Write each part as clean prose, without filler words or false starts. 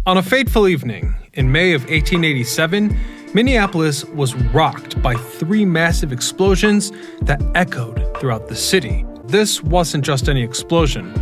On a fateful evening in May of 1887, Minneapolis was rocked by three massive explosions that echoed throughout the city. This wasn't just any explosion.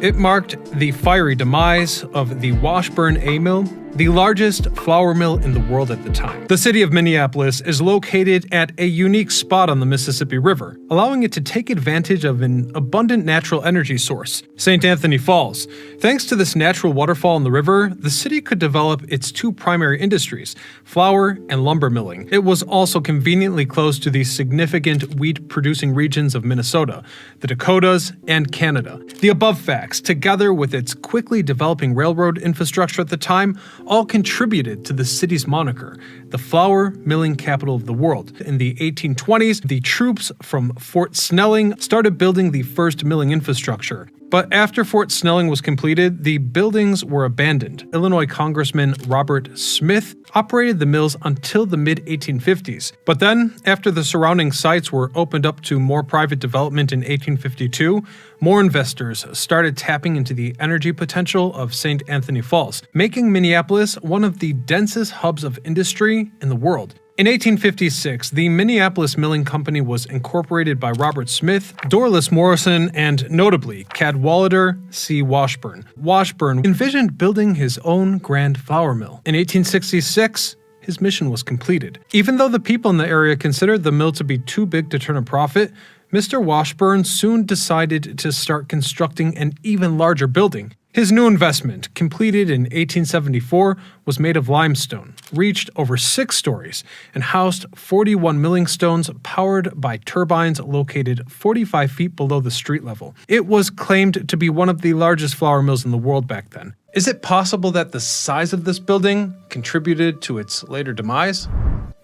It marked the fiery demise of the Washburn A mill, the largest flour mill in the world at the time. The city of Minneapolis is located at a unique spot on the Mississippi River, allowing it to take advantage of an abundant natural energy source, St. Anthony Falls. Thanks to this natural waterfall in the river, the city could develop its two primary industries, flour and lumber milling. It was also conveniently close to the significant wheat-producing regions of Minnesota, the Dakotas, and Canada. The above facts, together with its quickly developing railroad infrastructure at the time, all contributed to the city's moniker, the flour milling capital of the world. In the 1820s, the troops from Fort Snelling started building the first milling infrastructure. But after Fort Snelling was completed, the buildings were abandoned. Illinois Congressman Robert Smith operated the mills until the mid-1850s. But then, after the surrounding sites were opened up to more private development in 1852, more investors started tapping into the energy potential of St. Anthony Falls, making Minneapolis one of the densest hubs of industry in the world. In 1856, the Minneapolis Milling Company was incorporated by Robert Smith, Dorlis Morrison, and notably Cadwallader C. Washburn. Washburn envisioned building his own grand flour mill. In 1866, his mission was completed. Even though the people in the area considered the mill to be too big to turn a profit, Mr. Washburn soon decided to start constructing an even larger building. His new investment, completed in 1874, was made of limestone, reached over 6 stories, and housed 41 milling stones powered by turbines located 45 feet below the street level. It was claimed to be one of the largest flour mills in the world back then. Is it possible that the size of this building contributed to its later demise?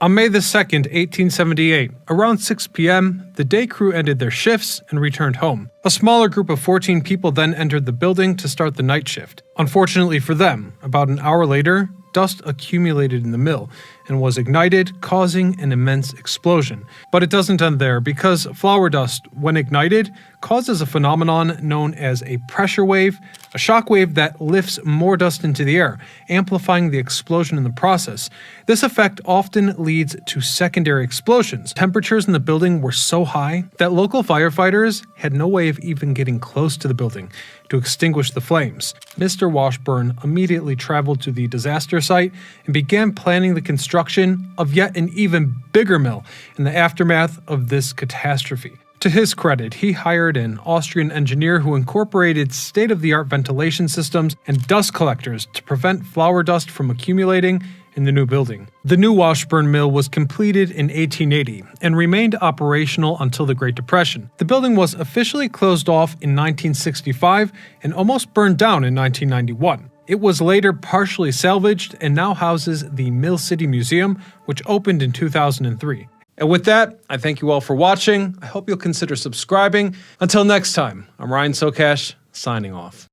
On May 2, 1878, around 6 p.m., the day crew ended their shifts and returned home. A smaller group of 14 people then entered the building to start the night shift. Unfortunately for them, about an hour later, dust accumulated in the mill and was ignited, causing an immense explosion. But it doesn't end there, because flour dust, when ignited, causes a phenomenon known as a pressure wave, a shock wave that lifts more dust into the air, amplifying the explosion in the process. This effect often leads to secondary explosions. Temperatures in the building were so high that local firefighters had no way of even getting close to the building to extinguish the flames. Mr. Washburn immediately traveled to the disaster site and began planning the construction of yet an even bigger mill in the aftermath of this catastrophe. To his credit, he hired an Austrian engineer who incorporated state-of-the-art ventilation systems and dust collectors to prevent flour dust from accumulating in the new building. The new Washburn mill was completed in 1880 and remained operational until the Great Depression. The building was officially closed off in 1965 and almost burned down in 1991. It was later partially salvaged and now houses the Mill City Museum, which opened in 2003. And with that, I thank you all for watching. I hope you'll consider subscribing. Until next time, I'm Ryan Socash, signing off.